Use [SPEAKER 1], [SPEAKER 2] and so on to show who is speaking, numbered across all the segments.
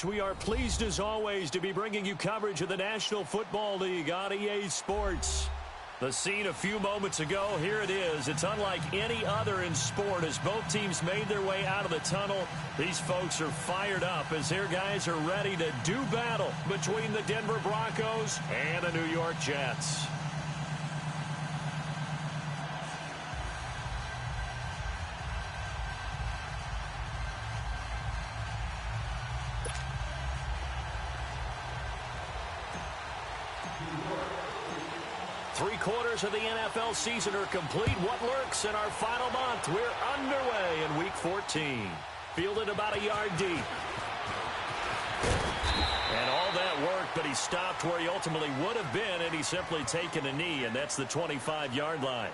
[SPEAKER 1] We are pleased as always to be bringing you coverage of the National Football League on EA Sports. The scene a few moments ago, here it is. It's unlike any other in sport as both teams made their way out of the tunnel. These folks are fired up as their guys are ready to do battle between the Denver Broncos and the New York Jets. Three-quarters of the NFL season are complete. What lurks in our final month? We're underway in Week 14. Fielded about a yard deep. And all that work, but he stopped where he ultimately would have been, and he's simply taken a knee, and that's the 25-yard line.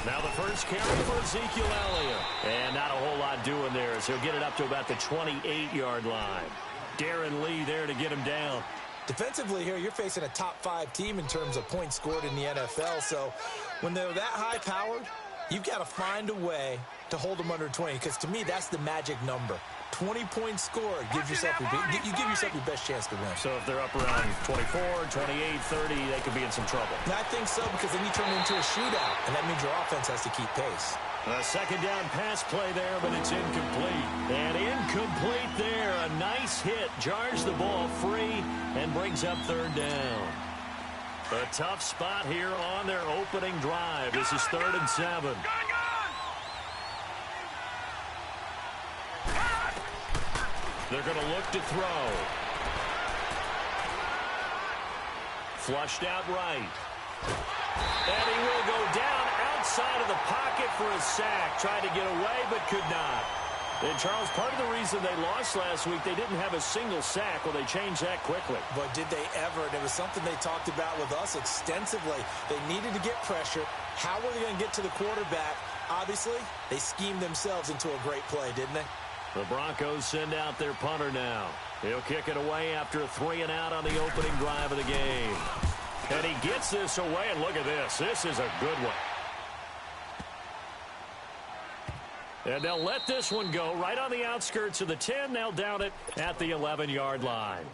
[SPEAKER 1] Now the first carry for Ezekiel Elliott. And not a whole lot doing there as he'll get it up to about the 28-yard line. Darren Lee there to get him down.
[SPEAKER 2] Defensively here, you're facing a top-5 team in terms of points scored in the NFL. So when they're that high-powered, you've got to find a way to hold them under 20. Because to me, that's the magic number. 20 points scored, you give yourself your best chance to win.
[SPEAKER 1] So if they're up around 24, 28, 30, they could be in some trouble.
[SPEAKER 2] And I think so, because then you turn it into a shootout, and that means your offense has to keep pace.
[SPEAKER 1] A second down pass play there, but it's incomplete. And incomplete there. A nice hit. Jars the ball free and brings up third down. A tough spot here on their opening drive. This is 3rd and 7. They're going to look to throw. Flushed out right. And he will go down outside of the pocket for a sack. Tried to get away, but could not. And, Charles, part of the reason they lost last week, they didn't have a single sack. Well, they changed that quickly.
[SPEAKER 2] But did they ever? And it was something they talked about with us extensively. They needed to get pressure. How were they going to get to the quarterback? Obviously, they schemed themselves into a great play, didn't they?
[SPEAKER 1] The Broncos send out their punter now. He'll kick it away after a 3-and-out on the opening drive of the game. And he gets this away, and look at this. This is a good one. And they'll let this one go right on the outskirts of the 10. They'll down it at the 11-yard line.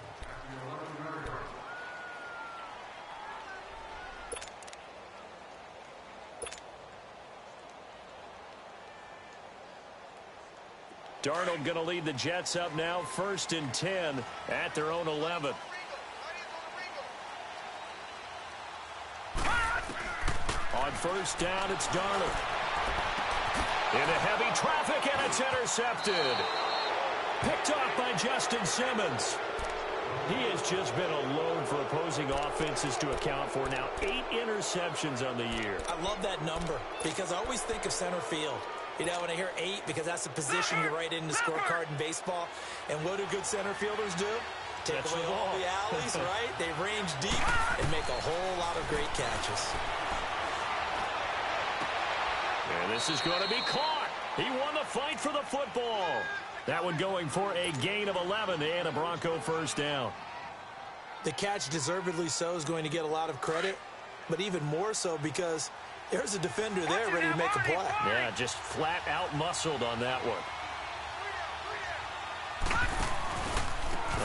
[SPEAKER 1] Darnold going to lead the Jets up now, 1st and 10 at their own 11. On first down, it's Darnold. Into heavy traffic, and it's intercepted. Picked off by Justin Simmons. He has just been a load for opposing offenses to account for. Now 8 interceptions on the year.
[SPEAKER 2] I love that number because I always think of center field. You know, when I hear 8, because that's the position you write in the scorecard in baseball. And what do good center fielders do? Take away all the alleys, right? They range deep and make a whole lot of great catches.
[SPEAKER 1] And this is going to be caught. He won the fight for the football. That one going for a gain of 11 and a Bronco first down.
[SPEAKER 2] The catch, deservedly so, is going to get a lot of credit, but even more so because there's a defender there ready to make a play.
[SPEAKER 1] Yeah, just flat out muscled on that one.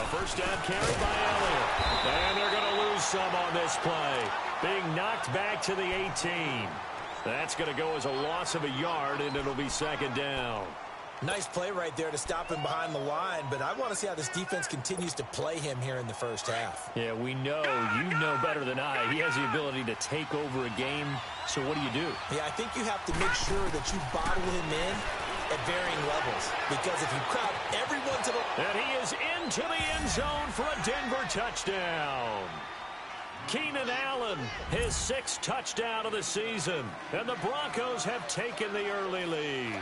[SPEAKER 1] A first down carry by Elliott. And they're going to lose some on this play. Being knocked back to the 18. That's going to go as a loss of a yard, and it'll be 2nd down.
[SPEAKER 2] Nice play right there to stop him behind the line, but I want to see how this defense continues to play him here in the first half.
[SPEAKER 1] Yeah, we know. You know better than I. He has the ability to take over a game, so what do?
[SPEAKER 2] Yeah, I think you have to make sure that you bottle him in at varying levels, because if you crowd everyone to the...
[SPEAKER 1] And he is into the end zone for a Denver touchdown. Keenan Allen, his 6th touchdown of the season, and the Broncos have taken the early lead.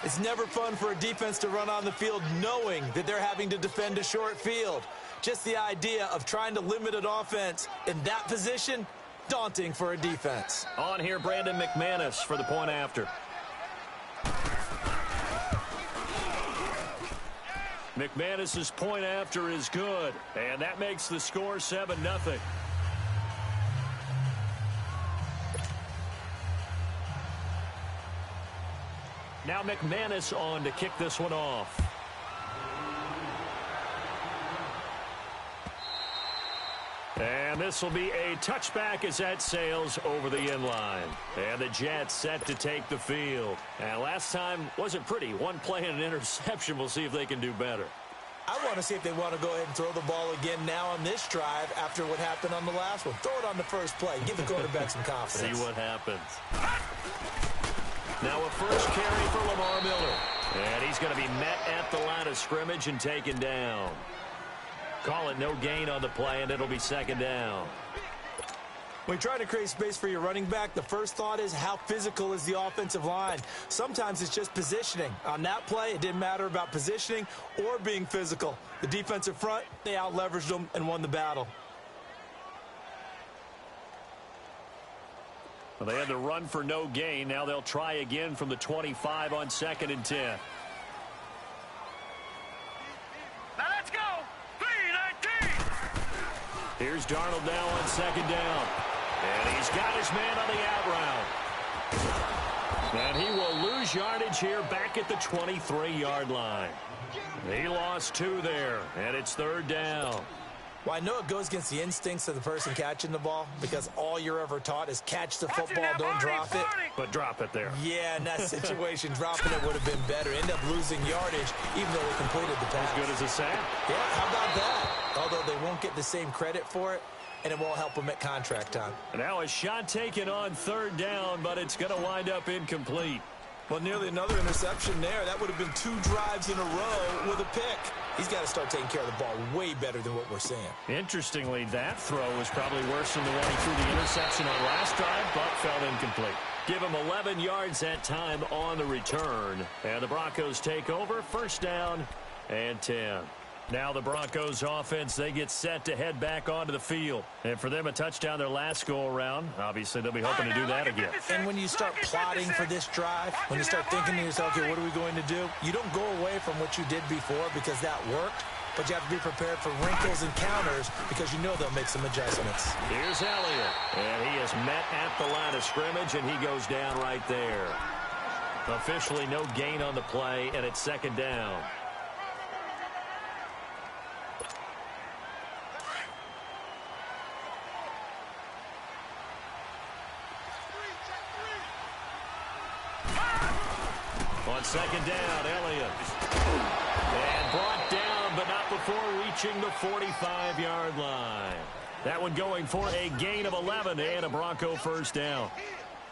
[SPEAKER 2] It's never fun for a defense to run on the field knowing that they're having to defend a short field. Just the idea of trying to limit an offense in that position, daunting for a defense.
[SPEAKER 1] On here, Brandon McManus for the point after. McManus's point after is good, and that makes the score 7-0. Now McManus on to kick this one off. And this will be a touchback as that sails over the inline. And the Jets set to take the field. And last time wasn't pretty. One play and an interception. We'll see if they can do better.
[SPEAKER 2] I want to see if they want to go ahead and throw the ball again now on this drive after what happened on the last one. Throw it on the first play. Give the quarterback some confidence.
[SPEAKER 1] See what happens. Now a first carry for Lamar Miller. And he's going to be met at the line of scrimmage and taken down. Call it no gain on the play, and it'll be second down.
[SPEAKER 2] When you're trying to create space for your running back, the first thought is how physical is the offensive line. Sometimes it's just positioning. On that play, it didn't matter about positioning or being physical. The defensive front, they out-leveraged them and won the battle.
[SPEAKER 1] Well, they had to run for no gain. Now they'll try again from the 25 on 2nd and 10.
[SPEAKER 3] Now let's go. 3-19.
[SPEAKER 1] Here's Darnold now on 2nd down. And he's got his man on the out route. And he will lose yardage here back at the 23-yard line. He lost 2 there, and it's 3rd down.
[SPEAKER 2] Well, I know it goes against the instincts of the person catching the ball because all you're ever taught is catch the football, don't drop it.
[SPEAKER 1] But drop it there.
[SPEAKER 2] Yeah, in that situation, dropping it would have been better. End up losing yardage even though they completed the pass.
[SPEAKER 1] As good as a sack.
[SPEAKER 2] Yeah, how about that? Although they won't get the same credit for it, and it won't help them at contract time.
[SPEAKER 1] Now a shot taken on 3rd down, but it's going to wind up incomplete.
[SPEAKER 2] Well, nearly another interception there. That would have been 2 drives in a row with a pick. He's got to start taking care of the ball way better than what we're seeing.
[SPEAKER 1] Interestingly, that throw was probably worse than the one he threw the interception on last drive, but fell incomplete. Give him 11 yards that time on the return. And the Broncos take over, 1st down and 10. Now the Broncos offense, they get set to head back onto the field. And for them, a touchdown their last go-around. Obviously, they'll be hoping to do that again.
[SPEAKER 2] And when you start plotting for this drive, when you start thinking to yourself, okay, what are we going to do? You don't go away from what you did before because that worked. But you have to be prepared for wrinkles and counters because you know they'll make some adjustments.
[SPEAKER 1] Here's Elliott. And he is met at the line of scrimmage, and he goes down right there. Officially no gain on the play, and it's 2nd down. On 2nd down, Elliott. And brought down, but not before reaching the 45-yard line. That one going for a gain of 11 and a Bronco 1st down.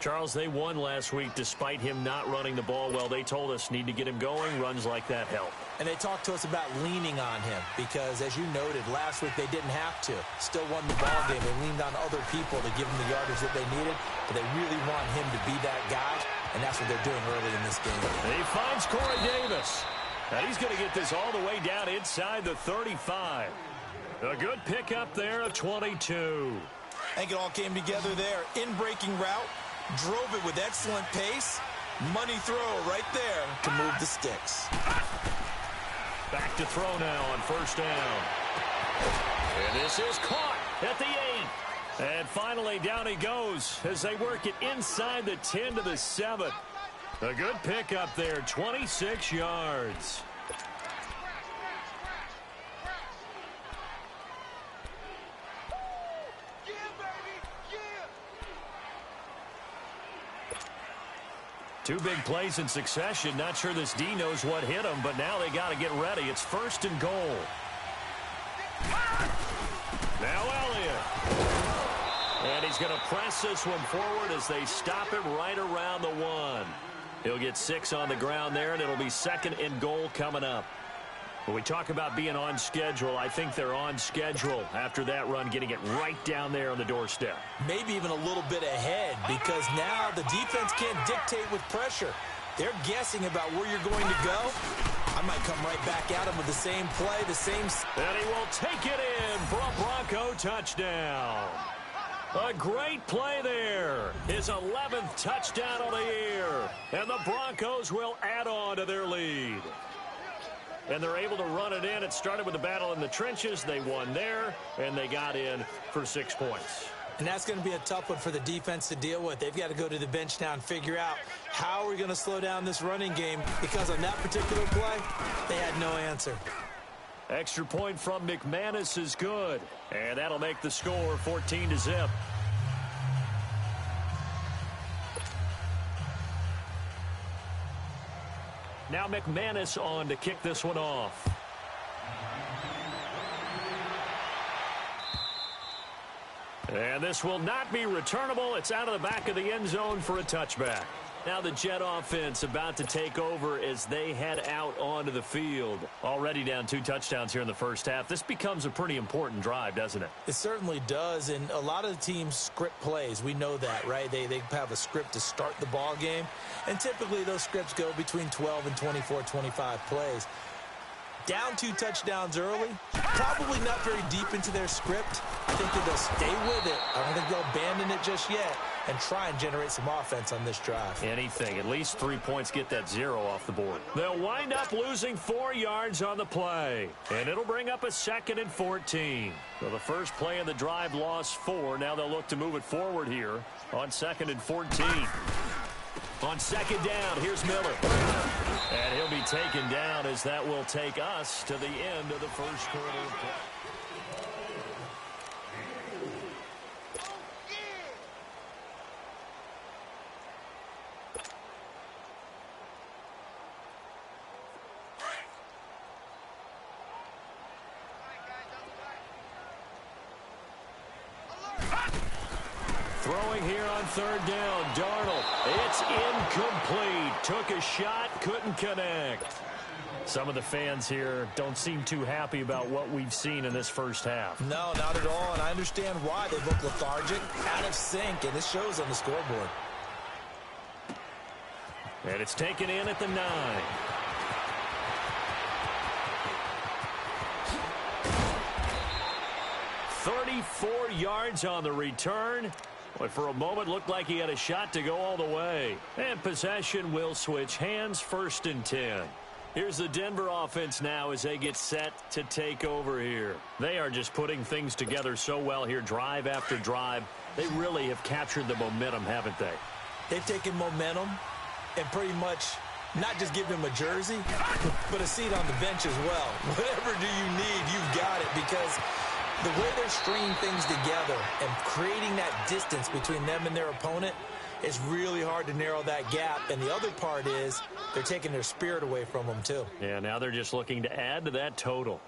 [SPEAKER 1] Charles, they won last week despite him not running the ball well. They told us need to get him going. Runs like that help.
[SPEAKER 2] And they talked to us about leaning on him because, as you noted, last week they didn't have to. Still won the ball game. They leaned on other people to give them the yardage that they needed, but they really want him to be that guy, and that's what they're doing early in this game.
[SPEAKER 1] And he finds Corey Davis. And he's going to get this all the way down inside the 35. A good pickup there of 22.
[SPEAKER 2] I think it all came together there. In-breaking route, drove it with excellent pace. Money throw right there to move the sticks.
[SPEAKER 1] Back to throw now on 1st down. And this is caught at the 8. And finally down he goes as they work it inside the 10 to the 7. A good pickup there, 26 yards. Two big plays in succession. Not sure this D knows what hit him, but now they got to get ready. It's 1st and goal. Now Elliott. And he's going to press this one forward as they stop him right around the 1. He'll get 6 on the ground there, and it'll be 2nd and goal coming up. When we talk about being on schedule, I think they're on schedule after that run, getting it right down there on the doorstep.
[SPEAKER 2] Maybe even a little bit ahead because now the defense can't dictate with pressure. They're guessing about where you're going to go. I might come right back at him with the same play, the same...
[SPEAKER 1] And he will take it in for a Bronco touchdown. A great play there. His 11th touchdown of the year. And the Broncos will add on to their lead. And they're able to run it in. It started with the battle in the trenches. They won there, and they got in for 6 points.
[SPEAKER 2] And that's going to be a tough one for the defense to deal with. They've got to go to the bench now and figure out how we're going to slow down this running game, because on that particular play, they had no answer.
[SPEAKER 1] Extra point from McManus is good, and that'll make the score 14-0. Now McManus on to kick this one off. And this will not be returnable. It's out of the back of the end zone for a touchback. Now the Jet offense about to take over as they head out onto the field. Already down 2 touchdowns here in the first half. This becomes a pretty important drive, doesn't it?
[SPEAKER 2] It certainly does, and a lot of the teams script plays. We know that, right? They have a script to start the ball game, and typically those scripts go between 12 and 24, 25 plays. Down 2 touchdowns early, probably not very deep into their script. I think that they'll stay with it. I don't think they'll abandon it just yet and try and generate some offense on this drive.
[SPEAKER 1] Anything. At least 3 points, get that 0 off the board. They'll wind up losing 4 yards on the play, and it'll bring up a 2nd and 14. So the first play of the drive lost 4. Now they'll look to move it forward here on 2nd and 14. On 2nd down, here's Miller. And he'll be taken down as that will take us to the end of the first quarter. Throwing here on 3rd down, Darnold. It's incomplete. Took a shot, couldn't connect. Some of the fans here don't seem too happy about what we've seen in this first half.
[SPEAKER 2] No, not at all, and I understand why. They look lethargic, out of sync, and this shows on the scoreboard.
[SPEAKER 1] And it's taken in at the 9. "34 yards on the return. But for a moment, looked like he had a shot to go all the way. And possession will switch hands, 1st and 10. Here's the Denver offense now as they get set to take over here. They are just putting things together so well here, drive after drive. They really have captured the momentum, haven't they?
[SPEAKER 2] They've taken momentum and pretty much not just given him a jersey, but a seat on the bench as well. Whatever do you need, you've got it, because the way they're stringing things together and creating that distance between them and their opponent is really hard to narrow that gap. And the other part is they're taking their spirit away from them, too.
[SPEAKER 1] Yeah, now they're just looking to add to that total.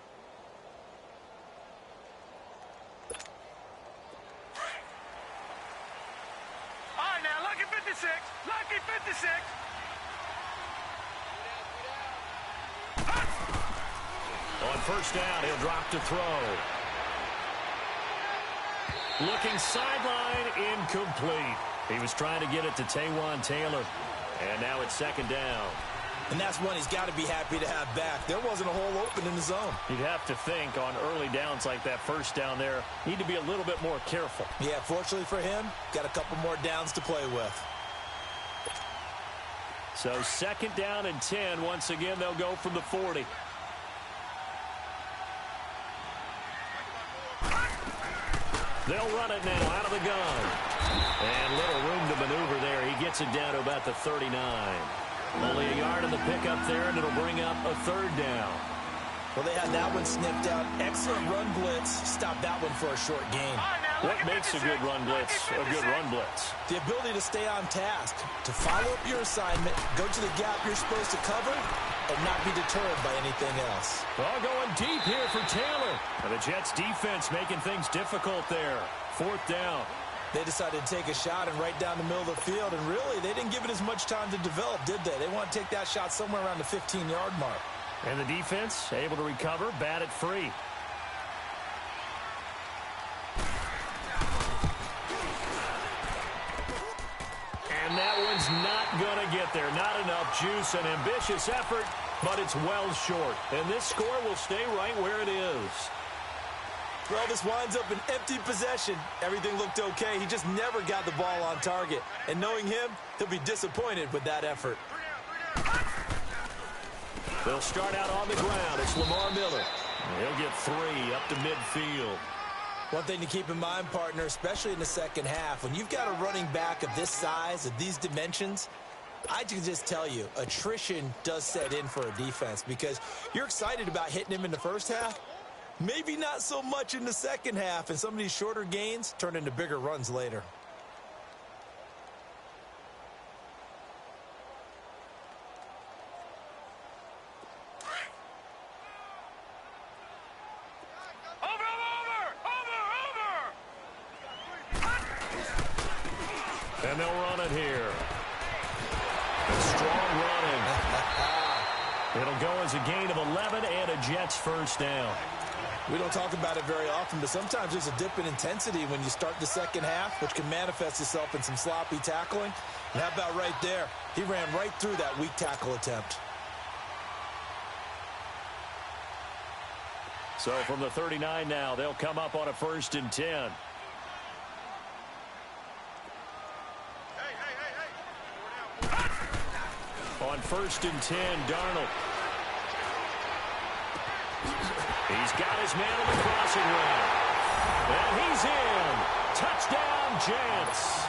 [SPEAKER 3] All right, now, lucky 56. Lucky 56.
[SPEAKER 1] On 1st down, he'll drop to throw. Looking sideline, incomplete. He was trying to get it to Taywan Taylor. And now it's 2nd down.
[SPEAKER 2] And that's one he's got to be happy to have back. There wasn't a hole open in the zone.
[SPEAKER 1] You'd have to think on early downs like that 1st down there, need to be a little bit more careful.
[SPEAKER 2] Yeah, fortunately for him, got a couple more downs to play with.
[SPEAKER 1] So 2nd down and 10. Once again, they'll go from the 40. They'll run it now out of the gun. And little room to maneuver there. He gets it down to about the 39. Only a yard in the pickup there, and it'll bring up a 3rd down.
[SPEAKER 2] Well, they had that one sniffed out. Excellent run blitz. Stop that one for a short gain.
[SPEAKER 1] What makes a good run blitz a good run blitz?
[SPEAKER 2] The ability to stay on task, to follow up your assignment, go to the gap you're supposed to cover, and not be deterred by anything else.
[SPEAKER 1] All going deep here for Taylor. And the Jets defense making things difficult there. 4th down.
[SPEAKER 2] They decided to take a shot and right down the middle of the field, and really, they didn't give it as much time to develop, did they? They want to take that shot somewhere around the 15-yard mark.
[SPEAKER 1] And the defense able to recover, bat it free. And that one's not going to get there. Not enough juice. An ambitious effort but it's well short. And this score will stay right where it is.
[SPEAKER 2] Well, this winds up an empty possession. Everything looked okay. He just never got the ball on target. And knowing him, he'll be disappointed with that effort.
[SPEAKER 1] They'll start out on the ground. It's Lamar Miller. He'll get 3 up to midfield.
[SPEAKER 2] One thing to keep in mind, partner, especially in the second half, when you've got a running back of this size, of these dimensions, I can just tell you, attrition does set in for a defense because you're excited about hitting him in the first half. Maybe not so much in the second half, and some of these shorter gains turn into bigger runs later.
[SPEAKER 1] And they'll run it here. Strong running. It'll go as a gain of 11 and a Jets first down.
[SPEAKER 2] We don't talk about it very often, but sometimes there's a dip in intensity when you start the second half, which can manifest itself in some sloppy tackling. And how about right there? He ran right through that weak tackle attempt.
[SPEAKER 1] So from the 39 now, they'll come up on a 1st and 10. On 1st and 10, Darnold. He's got his man on the crossing route. And he's in. Touchdown, Jets.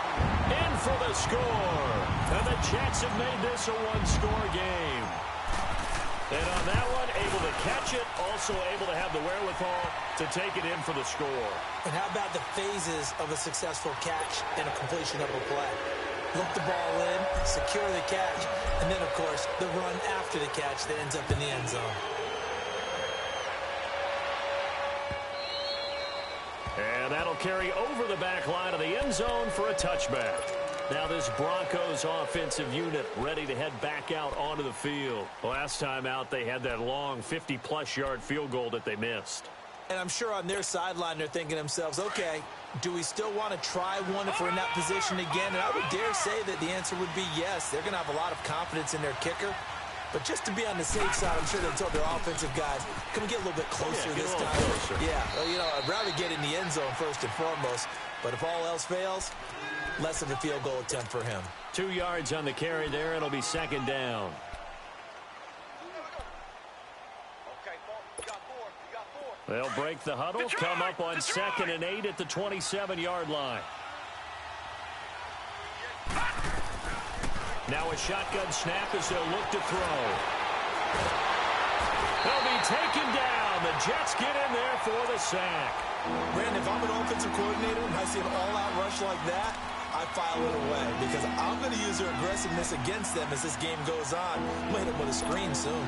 [SPEAKER 1] In for the score. And the Jets have made this a one-score game. And on that one, able to catch it, also able to have the wherewithal to take it in for the score.
[SPEAKER 2] And how about the phases of a successful catch and a completion of a play? Look the ball in, secure the catch, and then, of course, the run after the catch that ends up in the end zone.
[SPEAKER 1] And that'll carry over the back line of the end zone for a touchback. Now this Broncos offensive unit ready to head back out onto the field. Last time out, they had that long 50-plus yard field goal that they missed.
[SPEAKER 2] And I'm sure on their sideline they're thinking to themselves, okay, do we still want to try one if we're in that position again? And I would dare say that the answer would be yes. They're going to have a lot of confidence in their kicker. But just to be on the safe side, I'm sure they told their offensive guys, can we get a little bit closer this time?
[SPEAKER 1] Closer.
[SPEAKER 2] Yeah, well, you know, I'd rather get in the end zone first and foremost. But if all else fails, less of a field goal attempt for him.
[SPEAKER 1] 2 yards on the carry there. It'll be 2nd down. They'll break the huddle, come up on 2nd and 8 at the 27-yard line. Now a shotgun snap as they'll look to throw. They'll be taken down. The Jets get in there for the sack.
[SPEAKER 2] Brandon, if I'm an offensive coordinator and I see an all-out rush like that, I file it away because I'm going to use their aggressiveness against them as this game goes on. I'm going to hit them with a screen soon.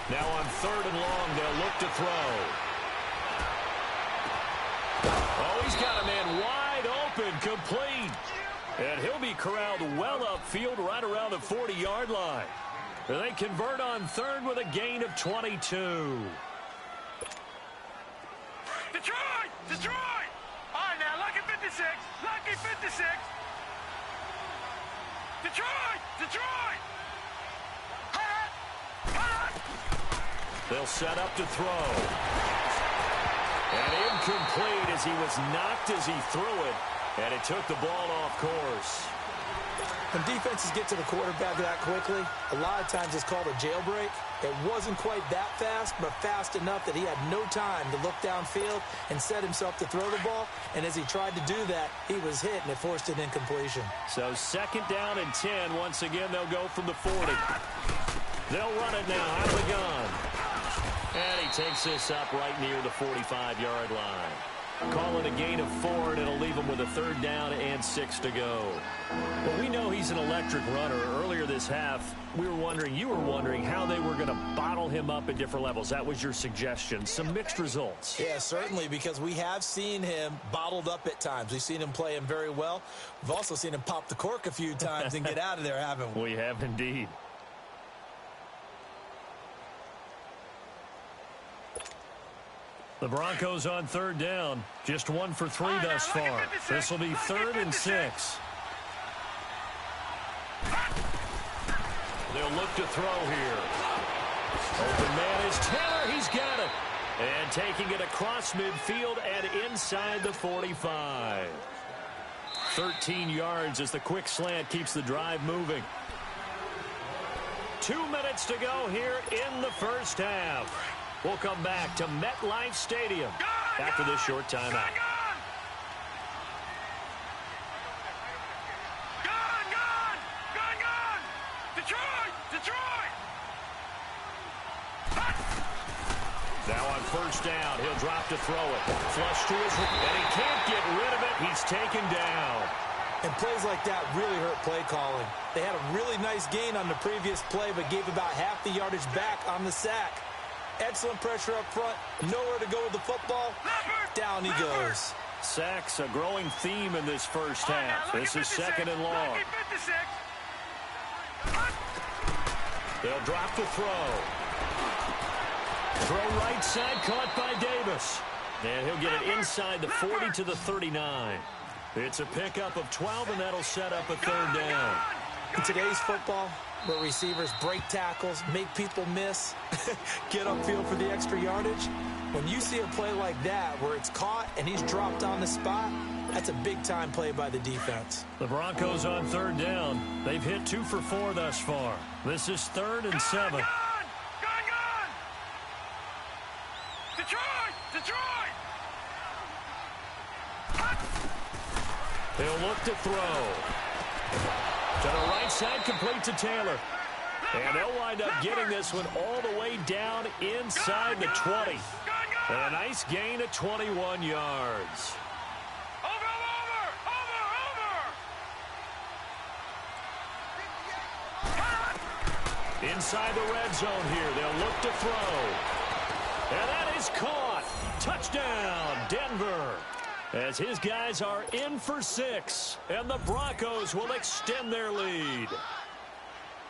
[SPEAKER 1] Now on 3rd and long, they'll look to throw. Oh, he's got a man wide open, complete. And he'll be corralled well upfield right around the 40-yard line. They convert on 3rd with a gain of 22.
[SPEAKER 3] Detroit! Detroit! All right, now, lucky 56. Lucky 56. Detroit! Detroit!
[SPEAKER 1] They'll set up to throw. And incomplete as he was knocked as he threw it. And it took the ball off course.
[SPEAKER 2] When defenses get to the quarterback that quickly, a lot of times it's called a jailbreak. It wasn't quite that fast, but fast enough that he had no time to look downfield and set himself to throw the ball. And as he tried to do that, he was hit, and it forced an incompletion.
[SPEAKER 1] So 2nd down and 10. Once again, they'll go from the 40. They'll run it now out of the gun. And he takes this up right near the 45-yard line. Call it a gain of 4, and it'll leave him with a 3rd down and 6 to go. Well, we know he's an electric runner. Earlier this half, you were wondering how they were going to bottle him up at different levels. That was your suggestion. Some mixed results.
[SPEAKER 2] Yeah, certainly, because we have seen him bottled up at times. We've seen him play him very well. We've also seen him pop the cork a few times and get out of there, haven't we?
[SPEAKER 1] We have indeed. The Broncos on third down. Just 1 for 3 thus far. This will be 3rd and 6. They'll look to throw here. Open man is Taylor. He's got it. And taking it across midfield and inside the 45. 13 yards as the quick slant keeps the drive moving. 2 minutes to go here in the first half. We'll come back to MetLife Stadium after this short timeout. Now on first down, he'll drop to throw it. Flush to his right, and he can't get rid of it. He's taken down.
[SPEAKER 2] And plays like that really hurt play calling. They had a really nice gain on the previous play, but gave about half the yardage back on the sack. Excellent pressure up front. Nowhere to go with the football. Down he goes.
[SPEAKER 1] Sacks, a growing theme in this first half. This is 2nd and long. They'll drop to throw. Throw right side, caught by Davis. And he'll get it inside the 40 to the 39. It's a pickup of 12, and that'll set up a 3rd down.
[SPEAKER 2] In today's football, where receivers break tackles, make people miss, get upfield for the extra yardage, when you see a play like that where it's caught and he's dropped on the spot, that's a big-time play by the defense.
[SPEAKER 1] The Broncos on 3rd down. They've hit 2 for 4 thus far. This is 3rd and 7. He'll look to throw. To the right side, complete to Taylor. And they'll wind up getting this one all the way down inside the 20. And a nice gain of 21 yards. Inside the red zone here, they'll look to throw. And that is caught. Touchdown, Denver. As his guys are in for 6, and the Broncos will extend their lead.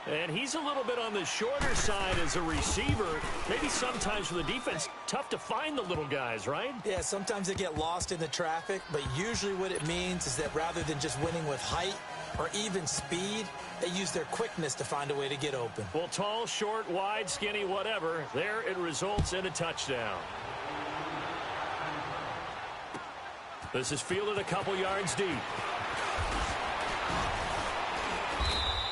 [SPEAKER 1] And he's a little bit on the shorter side as a receiver. Maybe sometimes for the defense, tough to find the little guys, right?
[SPEAKER 2] Yeah, sometimes they get lost in the traffic, but usually what it means is that rather than just winning with height or even speed, they use their quickness to find a way to get open.
[SPEAKER 1] Well, tall, short, wide, skinny, whatever, there it results in a touchdown. This is fielded a couple yards deep.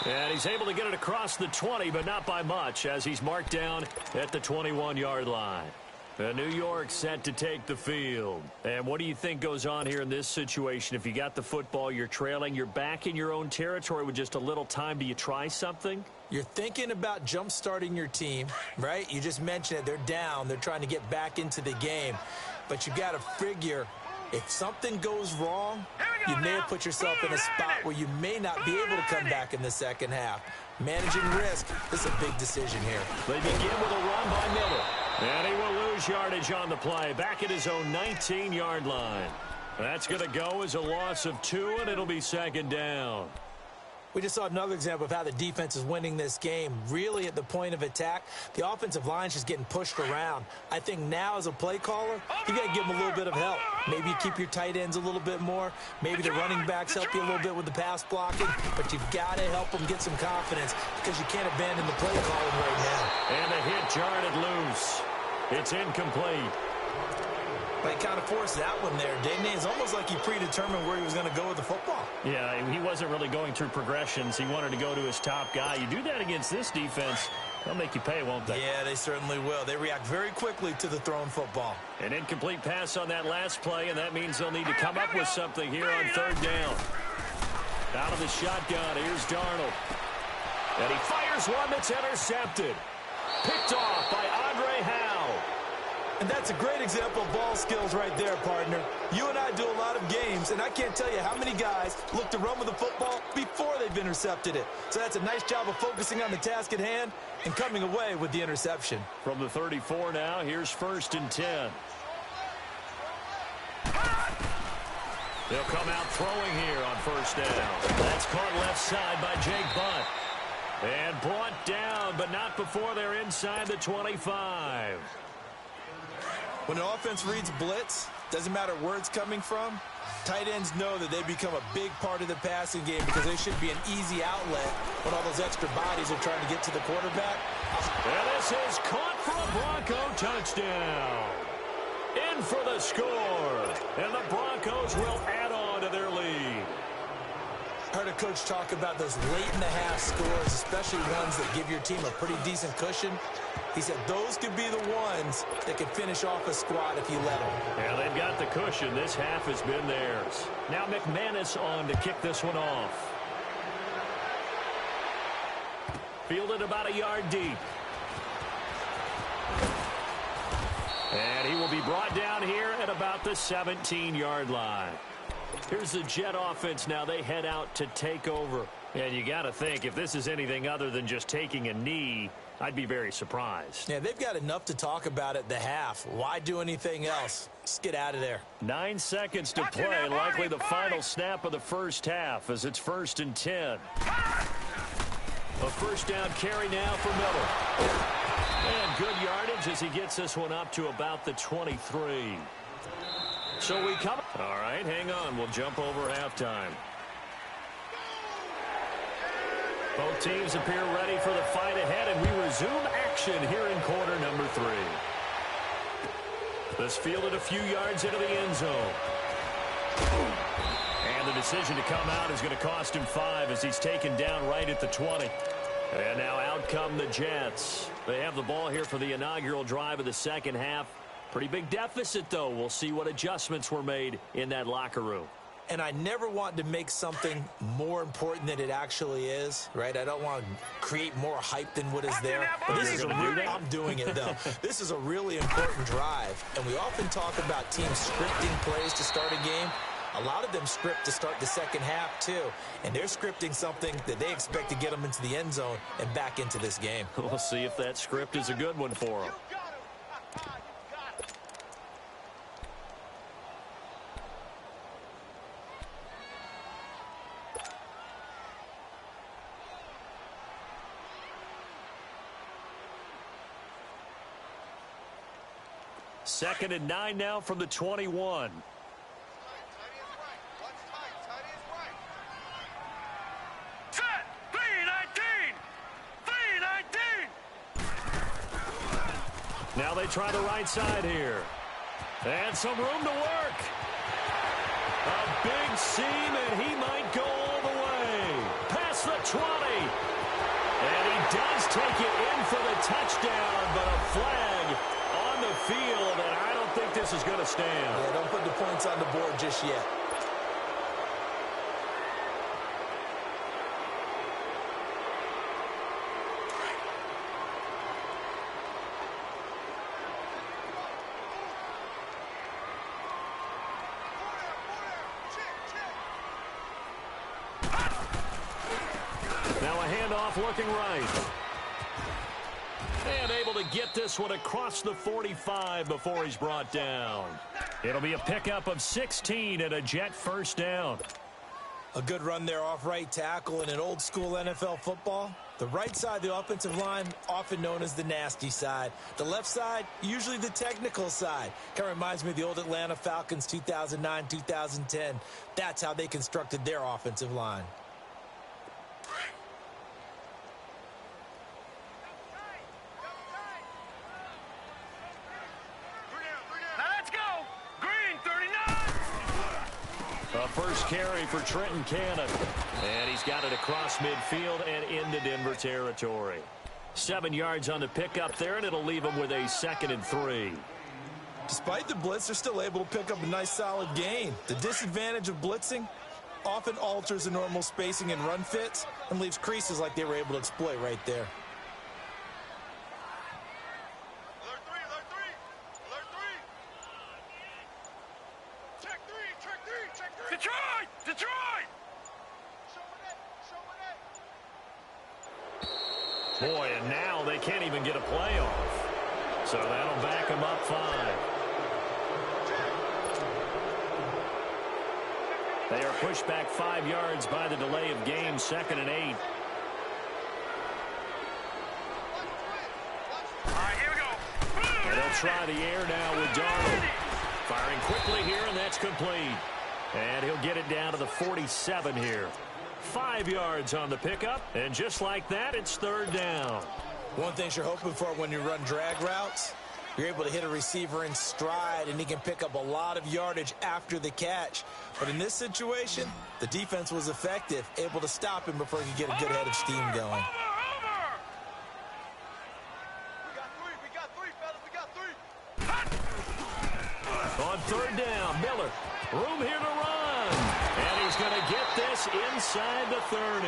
[SPEAKER 1] And he's able to get it across the 20, but not by much, as he's marked down at the 21-yard line. New York set to take the field. And what do you think goes on here in this situation? If you got the football, you're trailing, you're back in your own territory with just a little time. Do you try something?
[SPEAKER 2] You're thinking about jump-starting your team, right? You just mentioned it. They're down. They're trying to get back into the game. But you got to figure, if something goes wrong, you may have put yourself in a spot where you may not be able to come back in the second half. Managing risk is a big decision here.
[SPEAKER 1] They begin with a run by Miller. And he will lose yardage on the play, back at his own 19-yard line. That's going to go as a loss of 2, and it'll be 2nd down.
[SPEAKER 2] We just saw another example of how the defense is winning this game. Really at the point of attack, the offensive line's just getting pushed around. I think now as a play caller, you got to give them a little bit of help. Maybe you keep your tight ends a little bit more. Maybe the running backs help you a little bit with the pass blocking. But you've got to help them get some confidence because you can't abandon the play calling right now.
[SPEAKER 1] And the hit jarred it loose. It's incomplete.
[SPEAKER 2] But he kind of forced that one there, didn't he? It's almost like he predetermined where he was going to go with the football.
[SPEAKER 1] Yeah, he wasn't really going through progressions. He wanted to go to his top guy. You do that against this defense, they'll make you pay, won't they?
[SPEAKER 2] Yeah, they certainly will. They react very quickly to the thrown football.
[SPEAKER 1] An incomplete pass on that last play, and that means they'll need to come up with something here on 3rd down. Out of the shotgun, here's Darnold. And he fires one that's intercepted. Picked off by Andre Howe.
[SPEAKER 2] And that's a great example of ball skills right there, partner. You and I do a lot of games, and I can't tell you how many guys look to run with the football before they've intercepted it. So that's a nice job of focusing on the task at hand and coming away with the interception.
[SPEAKER 1] From the 34 now, here's 1st and 10. They'll come out throwing here on 1st down. That's caught left side by Jake Butt. And brought down, but not before they're inside the 25.
[SPEAKER 2] When an offense reads blitz, doesn't matter where it's coming from, tight ends know that they become a big part of the passing game because they should be an easy outlet when all those extra bodies are trying to get to the quarterback.
[SPEAKER 1] And this is caught for a Bronco touchdown. In for the score. And the Broncos will add on to their lead.
[SPEAKER 2] I heard a coach talk about those late-in-the-half scores, especially ones that give your team a pretty decent cushion. He said those could be the ones that can finish off a squad if you let them.
[SPEAKER 1] Yeah, they've got the cushion. This half has been theirs. Now McManus on to kick this one off. Fielded about a yard deep. And he will be brought down here at about the 17-yard line. Here's the Jet offense now. They head out to take over. And you got to think, if this is anything other than just taking a knee, I'd be very surprised.
[SPEAKER 2] Yeah, they've got enough to talk about at the half. Why do anything else? Just get out of there.
[SPEAKER 1] 9 seconds to play. Likely the final snap of the first half as it's 1st and 10. A first down carry now for Miller. And good yardage as he gets this one up to about the 23. So we come. All right, hang on. We'll jump over halftime. Both teams appear ready for the fight ahead, and we resume action here in quarter number 3. This fielded a few yards into the end zone. And the decision to come out is going to cost him 5 as he's taken down right at the 20. And now out come the Jets. They have the ball here for the inaugural drive of the second half. Pretty big deficit, though. We'll see what adjustments were made in that locker room.
[SPEAKER 2] And I never want to make something more important than it actually is, right? I don't want to create more hype than what is there. But this is I'm doing it, though. This is a really important drive. And we often talk about teams scripting plays to start a game. A lot of them script to start the second half, too. And they're scripting something that they expect to get them into the end zone and back into this game.
[SPEAKER 1] We'll see if that script is a good one for them. Second and 9 now from the 21.
[SPEAKER 3] Set! 3-19! 3-19!
[SPEAKER 1] Now they try the right side here. And some room to work. A big seam, and he might go all the way. Past the 20. And he does take it in for the touchdown, but a flag on the field, and I don't think this is going to stand.
[SPEAKER 2] Yeah, don't put the points on the board just yet.
[SPEAKER 1] Now a handoff looking right. And able to get this one across the 45 before he's brought down. It'll be a pickup of 16 and a Jet first down.
[SPEAKER 2] A good run there off right tackle in an old school NFL football. The right side of the offensive line, often known as the nasty side. The left side, usually the technical side. Kind of reminds me of the old Atlanta Falcons 2009, 2010. That's how they constructed their offensive line.
[SPEAKER 1] First carry for Trenton Cannon. And he's got it across midfield and into Denver territory. 7 yards on the pickup there, and it'll leave him with a 2nd and 3.
[SPEAKER 2] Despite the blitz, they're still able to pick up a nice solid gain. The disadvantage of blitzing often alters the normal spacing and run fits and leaves creases like they were able to exploit right there.
[SPEAKER 1] Boy, and now they can't even get a play off. So that'll back them up 5. They are pushed back 5 yards by the delay of game, 2nd and 8.
[SPEAKER 3] All right, here we go.
[SPEAKER 1] And they'll try the air now with Darnold. Firing quickly here, and that's complete. And he'll get it down to the 47 here. 5 yards on the pickup, and just like that, it's third down.
[SPEAKER 2] One thing you're hoping for when you run drag routes, you're able to hit a receiver in stride, and he can pick up a lot of yardage after the catch. But in this situation, the defense was effective, able to stop him before he could get a good head of steam going.
[SPEAKER 1] On third down, Miller. Room here to run. And he's going to get this inside the 30.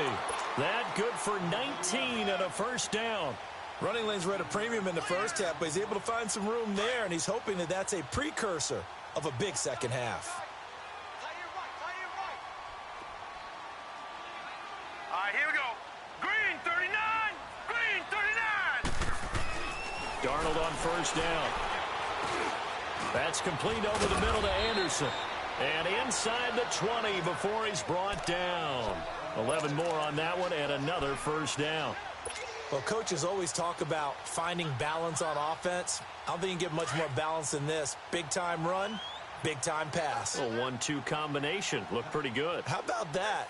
[SPEAKER 1] That good for 19 and a first down.
[SPEAKER 2] Running lanes were at a premium in the first half, but he's able to find some room there, and he's hoping that that's a precursor of a big second half.
[SPEAKER 3] All right, here we go. Green 39. Green 39.
[SPEAKER 1] Darnold on first down. That's complete over the middle to Anderson. And inside the 20 before he's brought down. 11 more on that one and another first down.
[SPEAKER 2] Well, coaches always talk about finding balance on offense. I don't think you can get much more balance than this. Big-time run, big-time pass.
[SPEAKER 1] A 1-2 combination. Looked pretty good.
[SPEAKER 2] How about that?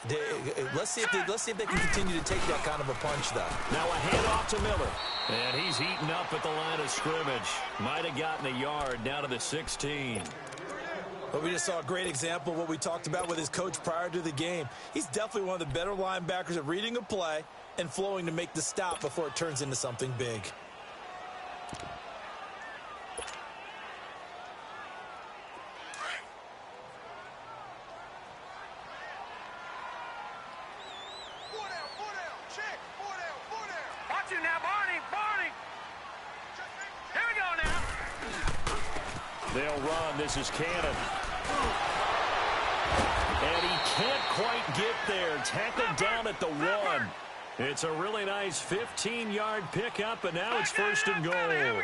[SPEAKER 2] Let's see if they can continue to take that kind of a punch, though.
[SPEAKER 1] Now a handoff to Miller. And he's eaten up at the line of scrimmage. Might have gotten a yard down to the 16.
[SPEAKER 2] But we just saw a great example of what we talked about with his coach prior to the game. He's definitely one of the better linebackers at reading a play and flowing to make the stop before it turns into something big.
[SPEAKER 3] Watch it now, Barney. Barney. Here we go now.
[SPEAKER 1] They'll run. This is Cannon. And he can't quite get there. Tackled down at the 1. It's a really nice 15-yard pickup, and now it's first and goal.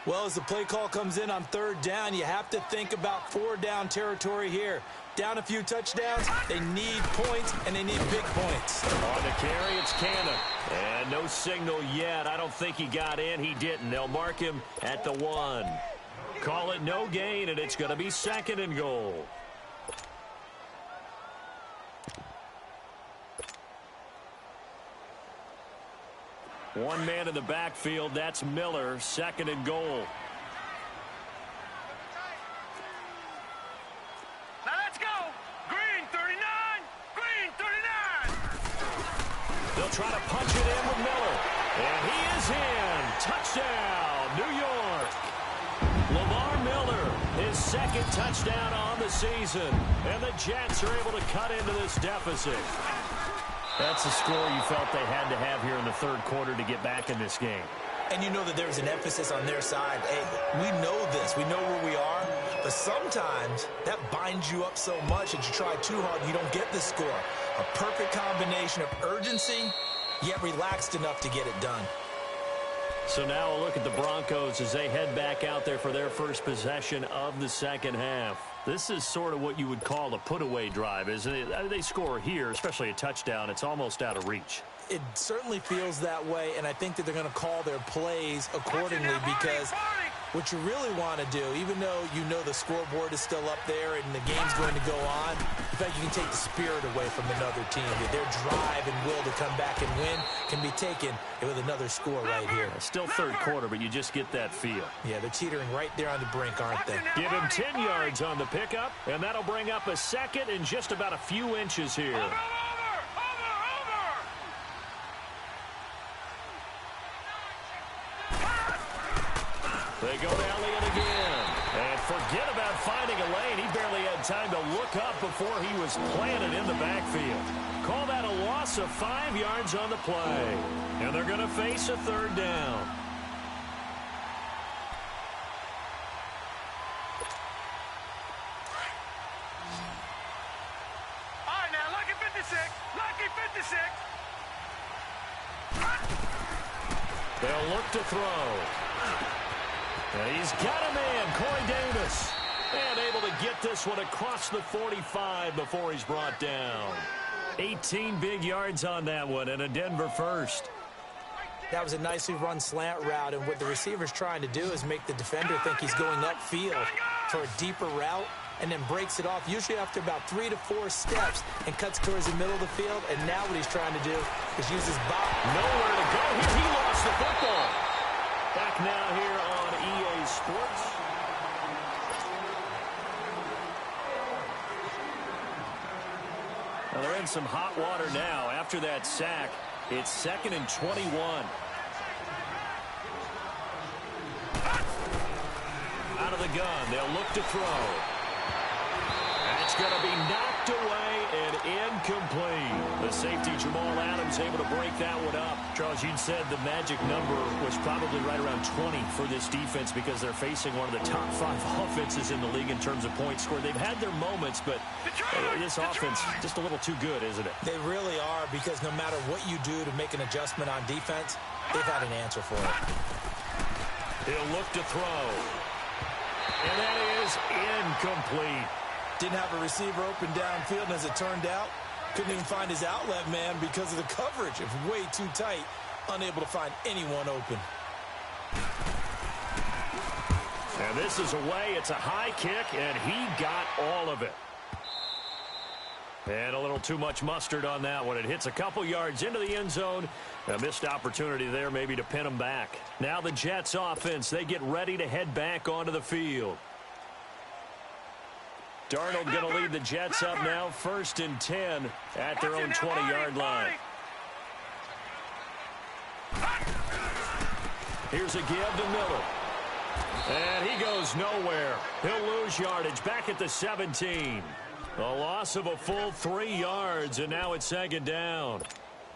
[SPEAKER 2] Well, as the play call comes in on third down, you have to think about 4-down territory here. Down a few touchdowns, they need points, and they need big points.
[SPEAKER 1] On the carry, it's Cannon. And no signal yet. I don't think he got in. He didn't. They'll mark him at the 1. Call it no gain, and it's going to be second and goal. One man in the backfield. That's Miller. Second and goal.
[SPEAKER 3] Now let's go. Green 39. Green 39.
[SPEAKER 1] They'll try to punch it in with Miller. And he is in. Touchdown, New York. Lamar Miller, his second touchdown on the season. And the Jets are able to cut into this deficit. That's the score you felt they had to have here in the third quarter to get back in this game.
[SPEAKER 2] And you know that there's an emphasis on their side. Hey, we know this. We know where we are. But sometimes that binds you up so much that you try too hard and you don't get the score. A perfect combination of urgency, yet relaxed enough to get it done.
[SPEAKER 1] So now a look at the Broncos as they head back out there for their first possession of the second half. This is sort of what you would call a put-away drive, isn't it? They score here, especially a touchdown. It's almost out of reach.
[SPEAKER 2] It certainly feels that way, and I think that they're going to call their plays accordingly because what you really want to do, even though you know the scoreboard is still up there and the game's going to go on, in fact, you can take the spirit away from another team. Their drive and will to come back and win can be taken with another score right here.
[SPEAKER 1] Still third quarter, but you just get that feel.
[SPEAKER 2] Yeah, they're teetering right there on the brink, aren't they?
[SPEAKER 1] Give him 10 yards on the pickup, and that'll bring up a second and just about a few inches here. They go to Elliott again. And forget about finding a lane. He barely had time to look up before he was planted in the backfield. Call that a loss of 5 yards on the play. And they're going to face a third down.
[SPEAKER 3] All right, now, lucky 56. Lucky 56.
[SPEAKER 1] They'll look to throw. And he's got a man, Corey Davis. And able to get this one across the 45 before he's brought down. 18 big yards on that one and a Denver first.
[SPEAKER 2] That was a nicely run slant route, and what the receiver's trying to do is make the defender think he's going upfield for a deeper route, and then breaks it off, usually after about 3 to 4 steps, and cuts towards the middle of the field. And now what he's trying to do is use his body.
[SPEAKER 1] Nowhere to go. He lost the football. Back now here on EA Sports. Well, they're in some hot water now. After that sack, it's 2nd and 21. Out of the gun, they'll look to throw. That's going to be knocked away and incomplete. The safety, Jamal Adams, able to break that one up. Charles, you said the magic number was probably right around 20 for this defense because they're facing one of the top 5 offenses in the league in terms of points scored. They've had their moments, but this offense just a little too good, isn't it?
[SPEAKER 2] They really are, because no matter what you do to make an adjustment on defense, they've had an answer for it.
[SPEAKER 1] He'll look to throw. And that is incomplete.
[SPEAKER 2] Didn't have a receiver open downfield, and as it turned out, couldn't even find his outlet man because of the coverage. It was way too tight, unable to find anyone open.
[SPEAKER 1] And this is away. It's a high kick, and he got all of it. And a little too much mustard on that one. It hits a couple yards into the end zone. A missed opportunity there maybe to pin them back. Now the Jets offense, they get ready to head back onto the field. Darnold going to lead the Jets up now, 1st and 10 at their own 20-yard line. Here's a give to Miller. And he goes nowhere. He'll lose yardage back at the 17. A loss of a full 3 yards, and now it's 2nd down.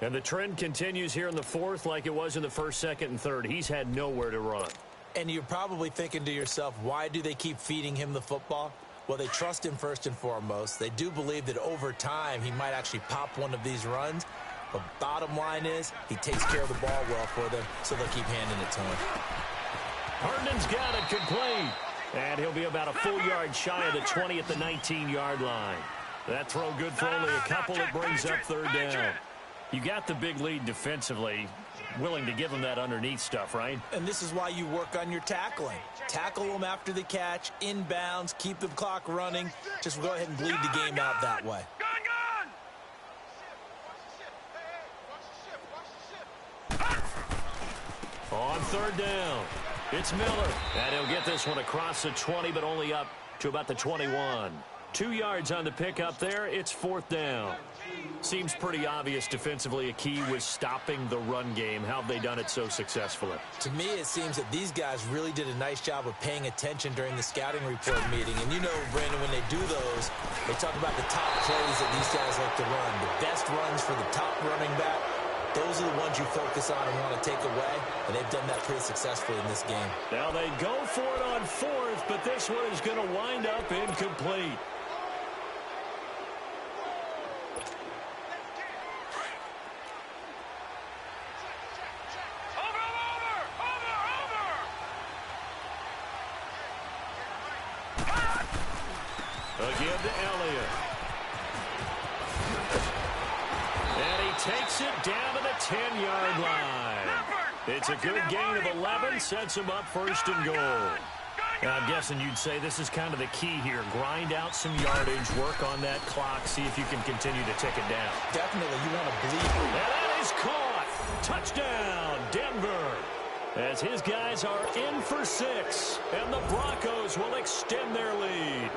[SPEAKER 1] And the trend continues here in the 4th like it was in the 1st, 2nd, and 3rd. He's had nowhere to run.
[SPEAKER 2] And you're probably thinking to yourself, why do they keep feeding him the football? Well, they trust him first and foremost. They do believe that over time he might actually pop one of these runs. But bottom line is he takes care of the ball well for them, so they'll keep handing it to him.
[SPEAKER 1] Herndon's got it complete. And he'll be about a full yard shy of the 20 at the 19-yard line. That throw good for only a couple. It brings up 3rd down. You got the big lead defensively. Willing to give him that underneath stuff, right?
[SPEAKER 2] And this is why you work on your tackling. Tackle them after the catch, inbounds, keep the clock running. Just go ahead and bleed the game out that way.
[SPEAKER 1] On 3rd down, it's Miller. And he'll get this one across the 20, but only up to about the 21. 2 yards on the pickup there. It's 4th down. Seems pretty obvious defensively a key was stopping the run game. How have they done it so successfully?
[SPEAKER 2] To me, it seems that these guys really did a nice job of paying attention during the scouting report meeting. And you know, Brandon, when they do those, they talk about the top plays that these guys like to run. The best runs for the top running back. Those are the ones you focus on and want to take away, and they've done that pretty successfully in this game.
[SPEAKER 1] Now they go for it on 4th, but this one is going to wind up incomplete. Again to Elliott. And he takes it down to the 10-yard line. It's a good gain of 11, sets him up 1st and goal. Now, I'm guessing you'd say this is kind of the key here. Grind out some yardage, work on that clock, see if you can continue to tick it down.
[SPEAKER 2] Definitely, you want to bleed.
[SPEAKER 1] And that is caught. Touchdown, Denver. As his guys are in for 6, and the Broncos will extend their lead.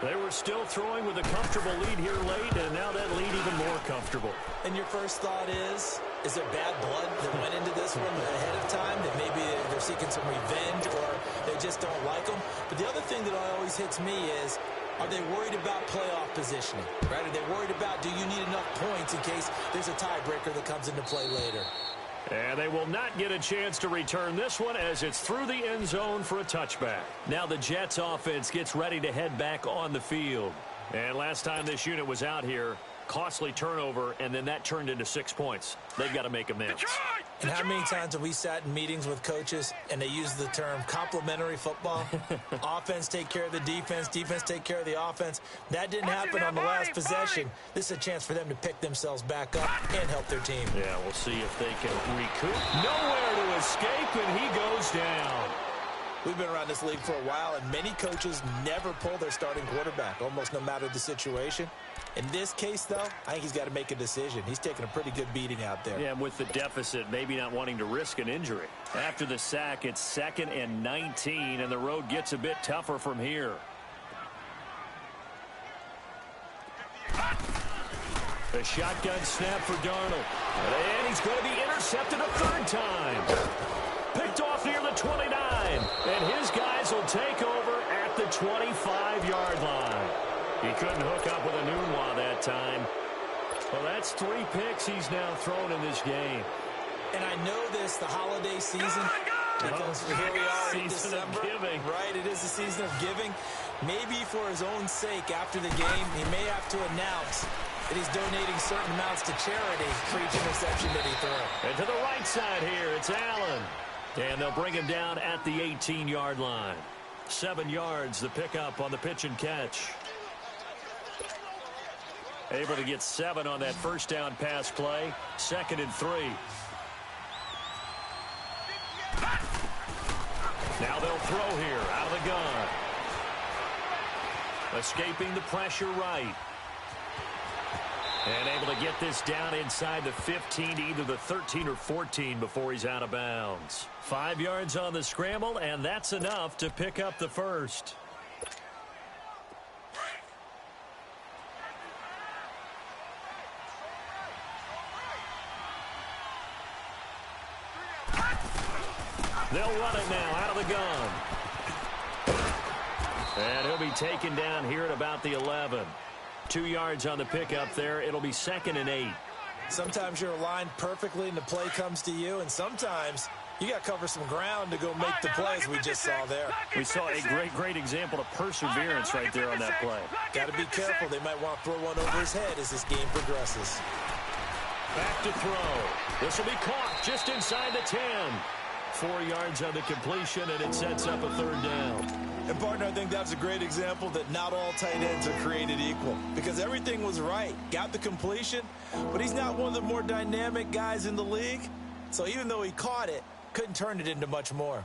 [SPEAKER 1] They were still throwing with a comfortable lead here late, and now that lead even more comfortable.
[SPEAKER 2] And your first thought is there bad blood that went into this one ahead of time? That maybe they're seeking some revenge or they just don't like them? But the other thing that always hits me is, are they worried about playoff positioning? Right? Are they worried about, do you need enough points in case there's a tiebreaker that comes into play later?
[SPEAKER 1] And they will not get a chance to return this one as it's through the end zone for a touchback. Now the Jets offense gets ready to head back on the field. And last time this unit was out here, costly turnover, and then that turned into 6 points. They've got to make amends.
[SPEAKER 2] And how many times have we sat in meetings with coaches and they use the term complementary football? Offense take care of the defense, defense take care of the offense. That didn't happen on the last possession. This is a chance for them to pick themselves back up and help their team.
[SPEAKER 1] Yeah, we'll see if they can recoup. Nowhere to escape, and he goes down.
[SPEAKER 2] We've been around this league for a while, and many coaches never pull their starting quarterback, almost no matter the situation. In this case, though, I think he's got to make a decision. He's taking a pretty good beating out there.
[SPEAKER 1] Yeah, with the deficit, maybe not wanting to risk an injury. After the sack, it's 2nd and 19, and the road gets a bit tougher from here. A shotgun snap for Darnold. And he's going to be intercepted a 3rd time. Picked off near the 29. And his guys will take over at the 25-yard line. He couldn't hook up with a Nunwa that time. Well, that's 3 picks he's now thrown in this game.
[SPEAKER 2] And I know this, the holiday season, because here we are in December. Right, it is the season of giving. Maybe for his own sake, after the game, he may have to announce that he's donating certain amounts to charity for each interception that he throws.
[SPEAKER 1] And to the right side here, it's Allen. And they'll bring him down at the 18-yard line. 7 yards, the pickup on the pitch and catch. Able to get 7 on that first down pass play. 2nd and 3. Now they'll throw here out of the gun. Escaping the pressure right. And able to get this down inside the 15 to either the 13 or 14 before he's out of bounds. 5 yards on the scramble, and that's enough to pick up the first. They'll run it now out of the gun. And he'll be taken down here at about the 11. 2 yards on the pickup there. It'll be 2nd and 8.
[SPEAKER 2] Sometimes you're aligned perfectly and the play comes to you, and sometimes you got to cover some ground to go make the plays we just saw there.
[SPEAKER 1] We saw a great example of perseverance right there on that play.
[SPEAKER 2] Got to be careful. They might want to throw one over his head as this game progresses.
[SPEAKER 1] Back to throw. This will be caught just inside the 10. 4 yards on the completion, and it sets up a 3rd down.
[SPEAKER 2] And, partner, I think that's a great example that not all tight ends are created equal, because everything was right. Got the completion, but he's not one of the more dynamic guys in the league. So even though he caught it, couldn't turn it into much more.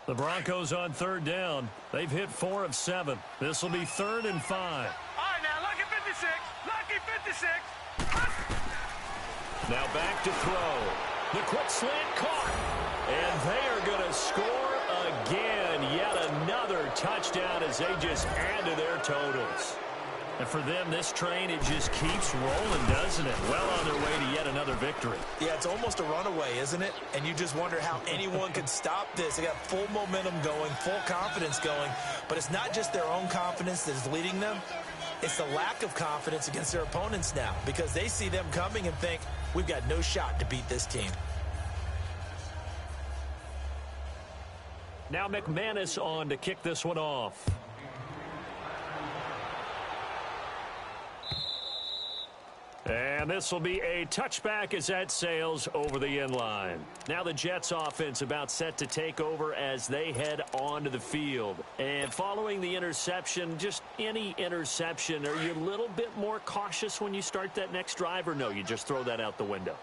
[SPEAKER 1] The Broncos on 3rd down. They've hit 4 of 7. This will be 3rd and 5.
[SPEAKER 3] All right, now, lucky 56. Lucky 56.
[SPEAKER 1] Now back to throw. The quick slant caught. And they are going to score again. Yet another touchdown as they just add to their totals. And for them, this train, it just keeps rolling, doesn't it? Well on their way to yet another victory.
[SPEAKER 2] Yeah, it's almost a runaway, isn't it? And you just wonder how anyone could stop this. They got full momentum going, full confidence going. But it's not just their own confidence that is leading them. It's the lack of confidence against their opponents now, because they see them coming and think, we've got no shot to beat this team.
[SPEAKER 1] Now McManus on to kick this one off. And this will be a touchback as that sails over the end line. Now the Jets offense about set to take over as they head onto the field. And following the interception, just any interception, are you a little bit more cautious when you start that next drive, or no, you just throw that out the window?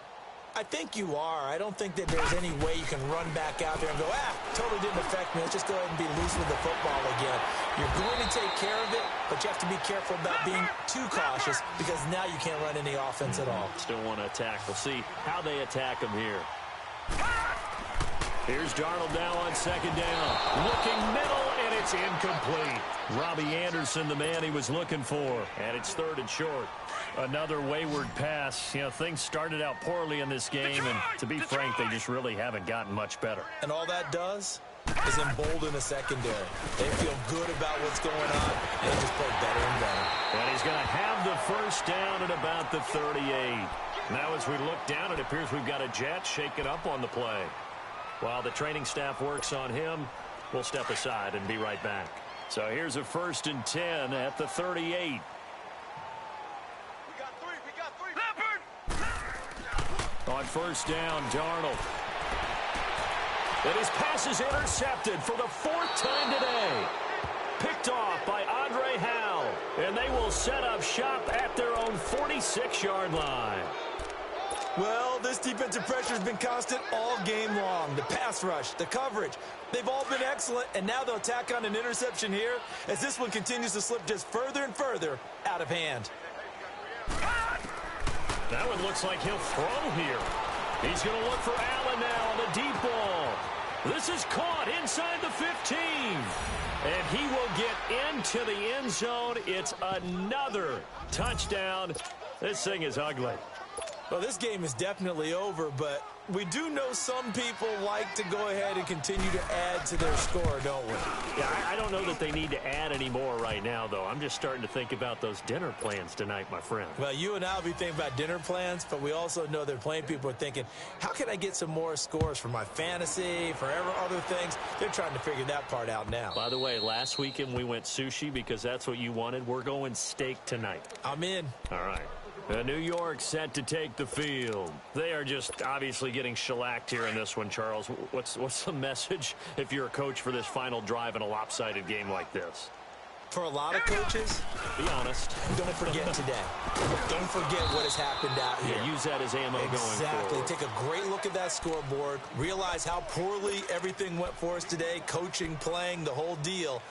[SPEAKER 2] I think you are. I don't think that there's any way you can run back out there and go, totally didn't affect me. Let's just go ahead and be loose with the football again. You're going to take care of it, but you have to be careful about being too cautious, because now you can't run any offense at all.
[SPEAKER 1] Still want to attack. We'll see how they attack him here. Here's Darnold now on 2nd down. Looking middle, and it's incomplete. Robbie Anderson, the man he was looking for. And it's 3rd and short. Another wayward pass. You know, things started out poorly in this game, and to be frank, they just really haven't gotten much better.
[SPEAKER 2] And all that does is embolden the secondary. They feel good about what's going on, and they just play better and better.
[SPEAKER 1] And he's going to have the first down at about the 38. Now as we look down, it appears we've got a Jet shaking up on the play. While the training staff works on him, We'll step aside and be right back. So here's a 1st and 10 at the 38.
[SPEAKER 3] We got three. Leopard!
[SPEAKER 1] On 1st down, Darnold. And his pass is intercepted for the 4th time today. Picked off by Andre Howell. And they will set up shop at their own 46-yard line.
[SPEAKER 2] Well, this defensive pressure has been constant all game long. The pass rush, the coverage, they've all been excellent, and now they'll tack on an interception here as this one continues to slip just further and further out of hand.
[SPEAKER 1] That one looks like he'll throw here. He's going to look for Allen now on the deep ball. This is caught inside the 15. And he will get into the end zone. It's another touchdown. This thing is ugly.
[SPEAKER 2] Well, this game is definitely over, but we do know some people like to go ahead and continue to add to their score, don't we?
[SPEAKER 1] Yeah, I don't know that they need to add any more right now, though. I'm just starting to think about those dinner plans tonight, my friend.
[SPEAKER 2] Well, you and I will be thinking about dinner plans, but we also know that playing people are thinking, how can I get some more scores for my fantasy, for other things? They're trying to figure that part out now.
[SPEAKER 1] By the way, last weekend we went sushi because that's what you wanted. We're going steak tonight.
[SPEAKER 2] I'm in.
[SPEAKER 1] All right. New York set to take the field. They are just obviously getting shellacked here in this one, Charles. What's the message if you're a coach for this final drive in a lopsided game like this?
[SPEAKER 2] For a lot of coaches,
[SPEAKER 1] be honest.
[SPEAKER 2] Don't forget today. Don't forget what has happened out here.
[SPEAKER 1] Yeah, use that as ammo going forward.
[SPEAKER 2] Exactly. Take a great look at that scoreboard. Realize how poorly everything went for us today. Coaching, playing, the whole deal.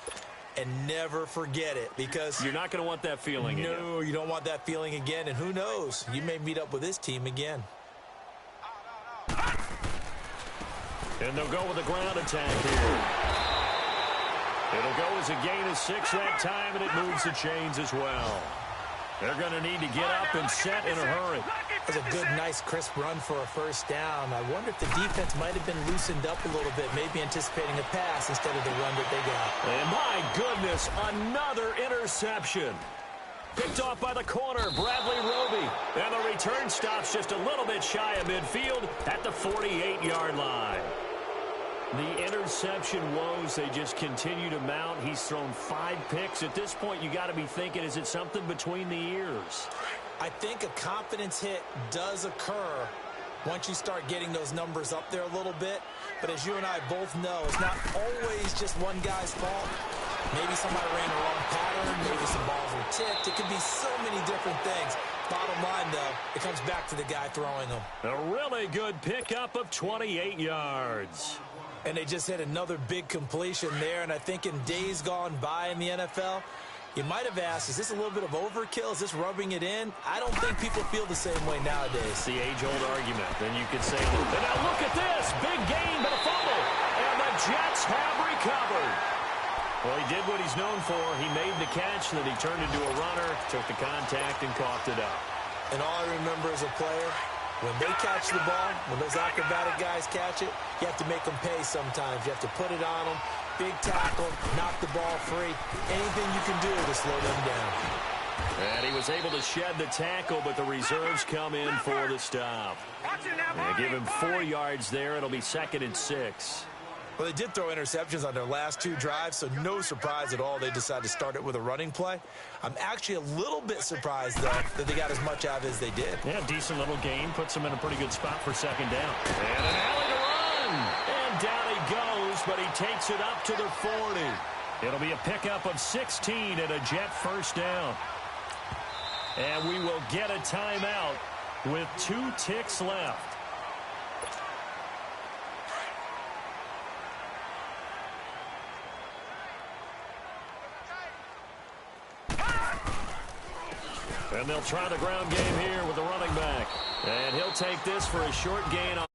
[SPEAKER 2] And never forget it, because
[SPEAKER 1] you're not going to want that feeling again.
[SPEAKER 2] No, you don't want that feeling again. And who knows? You may meet up with this team again.
[SPEAKER 1] And they'll go with a ground attack here. It'll go as a gain of 6 that time, and it moves the chains as well. They're going to need to get up and set in a hurry.
[SPEAKER 2] That was a good, nice, crisp run for a 1st down. I wonder if the defense might have been loosened up a little bit, maybe anticipating a pass instead of the run that they got.
[SPEAKER 1] And my goodness, another interception. Picked off by the corner, Bradley Roby. And the return stops just a little bit shy of midfield at the 48-yard line. The interception woes, they just continue to mount. He's thrown 5 picks. At this point, you got to be thinking, is it something between the ears?
[SPEAKER 2] I think a confidence hit does occur once you start getting those numbers up there a little bit. But as you and I both know, it's not always just one guy's fault. Maybe somebody ran the wrong pattern. Maybe some balls were tipped. It could be so many different things. Bottom line, though, it comes back to the guy throwing them.
[SPEAKER 1] A really good pickup of 28 yards.
[SPEAKER 2] And they just hit another big completion there. And I think in days gone by in the NFL, you might have asked, is this a little bit of overkill? Is this rubbing it in? I don't think people feel the same way nowadays.
[SPEAKER 1] It's the age-old argument. Then you could say, and now look at this. Big gain, but a fumble. And the Jets have recovered. Well, he did what he's known for. He made the catch, and then he turned into a runner, took the contact, and coughed it up.
[SPEAKER 2] And all I remember as a player, when they catch the ball, when those acrobatic guys catch it, you have to make them pay sometimes. You have to put it on them, big tackle, knock the ball free. Anything you can do to slow them down.
[SPEAKER 1] And he was able to shed the tackle, but the reserves come in for the stop. They give him 4 yards there. It'll be 2nd and 6.
[SPEAKER 2] Well, they did throw interceptions on their last 2 drives, so no surprise at all they decided to start it with a running play. I'm actually a little bit surprised, though, that they got as much out of it as they did.
[SPEAKER 1] Yeah, decent little gain. Puts them in a pretty good spot for 2nd down. And an alley to run. And down he goes, but he takes it up to the 40. It'll be a pickup of 16 and a Jet 1st down. And we will get a timeout with 2 ticks left. And they'll try the ground game here with the running back. And he'll take this for a short gain on